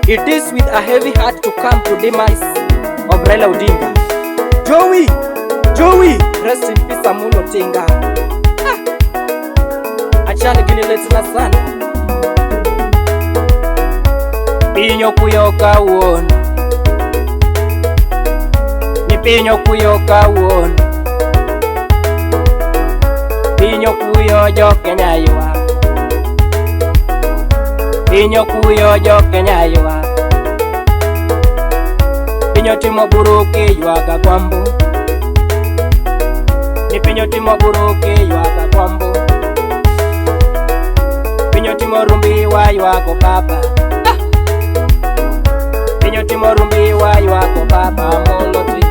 It is with a heavy heart to come to the demise of Raila Odinga. Joey, rest in peace Omondi Odinga. Achani gini letina sana. Pinyo kuyoka uono. Ni pinyo kuyoka uono. Pinyo kuyo jo Kenya ywa. Pinyo kuyo jo Kenya ywa. Pinyo timo buruki ywaga kwambu. Ni pinyo timo buruki ywaga kwambu. Pinyo timo rumbi wa ywago baba. Pinyo timo rumbi wa ywago baba moloti.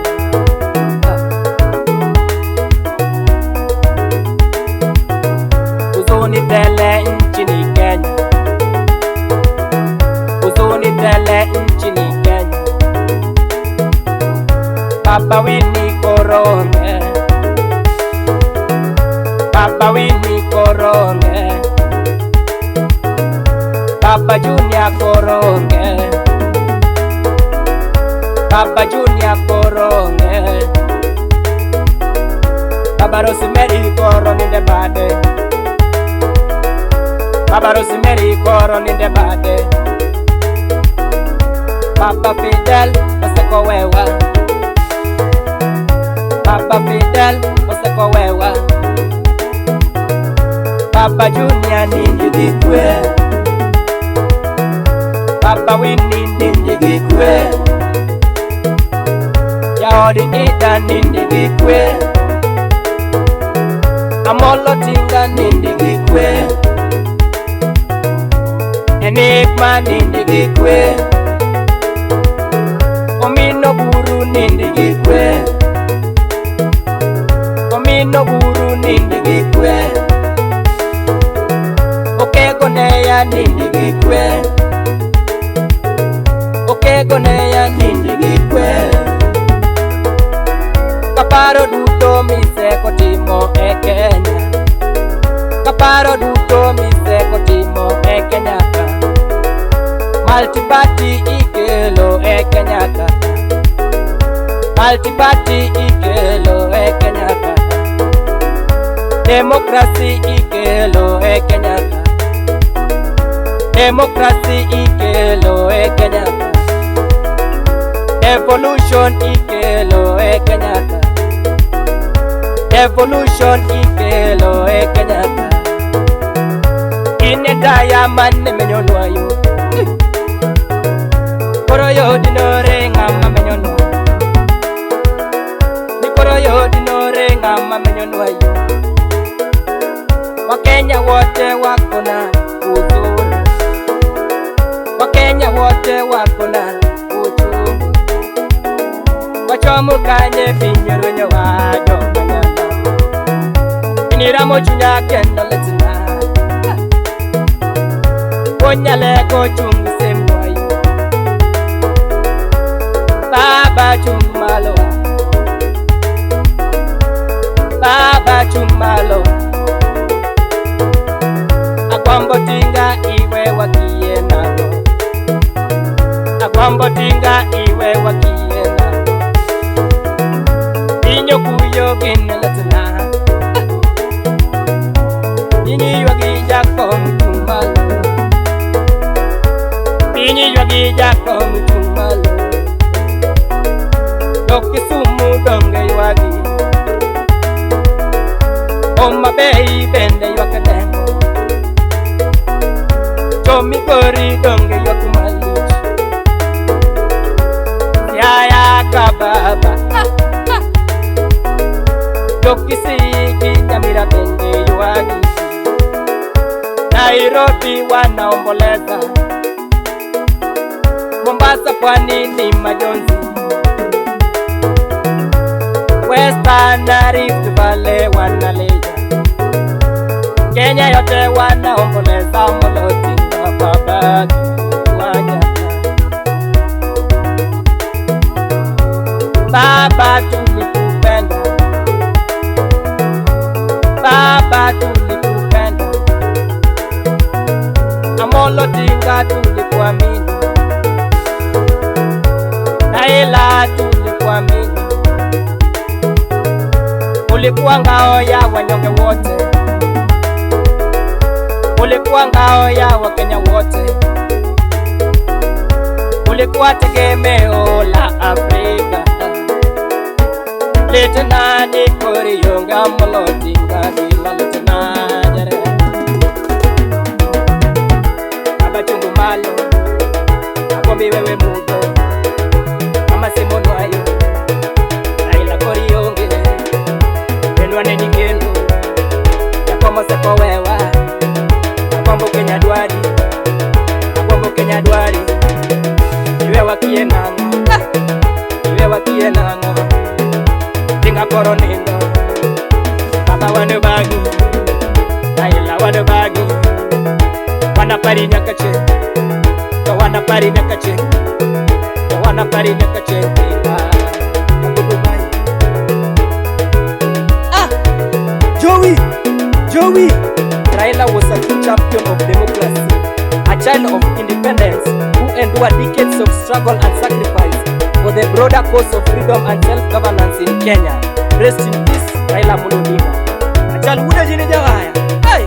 Uzuni tele nchini Kenya. Uzuni tele nchini Kenya. Baba weni koronge. Baba weni koronge. Baba Junior koronge. Baba Junior koronge. Baba Rosemary koroninde bade. Baba Rosemary koroninde bade. Baba Fidel oseko wewa. Baba Fidel oseko wewa. Baba Junior nindi gikwe. Baba Winnie nindi gikwe. Yaodi Ida nindi gikwe. Amolo Tinga nindi gikwe. Enigma nindi gikwe. Omino buru nindi gikwe. Omino buru nindi gikwe. Okego neya nindi gikwe. Okego neya nindi gikwe. Kaparo duto miseko timo e Kenya. Kaparo duto miseko timo e Kenya. Multiparty ikelo e Kenya. Multiparty ikelo e Kenya. Democracy ikelo e Kenya. Democracy ikelo e Kenya. Evolution ikelo e Kenya. Evolution ikelo e Kenya. Ine diamond menyonwa yo. Koro yo dinore ngama menyonwa. Ni koro yo dinore ngama menyonwa yo. Wakenya wote wako na huzuni. Wakenya wote wako na uchungu. Wachomukanye pinyoronyo wajo manyana. Iniramo chunya kendo letina. Wonyale ko chungu semwayo. Baba chumalo. Baba chumalo. Akwambo tinga iwe wakie nalo. Akwambo tinga iwe wakie nalo. Inyo kuyo ginelatina. Inyi wagi jako mtumalo. Inyi wagi jako mtumalo. Dokisumu donge wagi. Oma bei bende yakadengo. Chomi gori donge yokumalich. Yaya kababa. Dokisi kinyamira bende yuagi. Nairobi wanaomboleza. Mombasa pwani ni majonzi. Western na Rift Valley wanalia. Kenya yote wanaomboleza Omondi Odinga baba wanya. Baba tulikupenda. Baba tulikupenda. Amolo Odinga tulikuamini, Raila tulikuamini, ulikuwa ngao ya wanyonge wote, ulikuwa ngao ya Wakenya wote, ulikuwa tegemeo la Afrika. Letena ni koriyonga Amolo Odinga bila Letena Jarweya. Baba chungu malo akombi wewe mudo ama simono ayo Raila koriyonge enwane nyingendo yakomo seko wewa akombo Kenya dwari, akombo Kenya dwari iwe wakie nango, iwe wakie nango tinga koronindo baba wane bagi Raila wane bagi wana pari nyakache to wana pari nyakache to wana pari nyakache tinga akudubai. Joey Raila was a true champion of democracy, a child of independence who endured decades of struggle and sacrifice for the broader cause of freedom and self-governance in Kenya. Rest in peace, Raila Odinga. Achal Uda Jini Jarweya. Hey!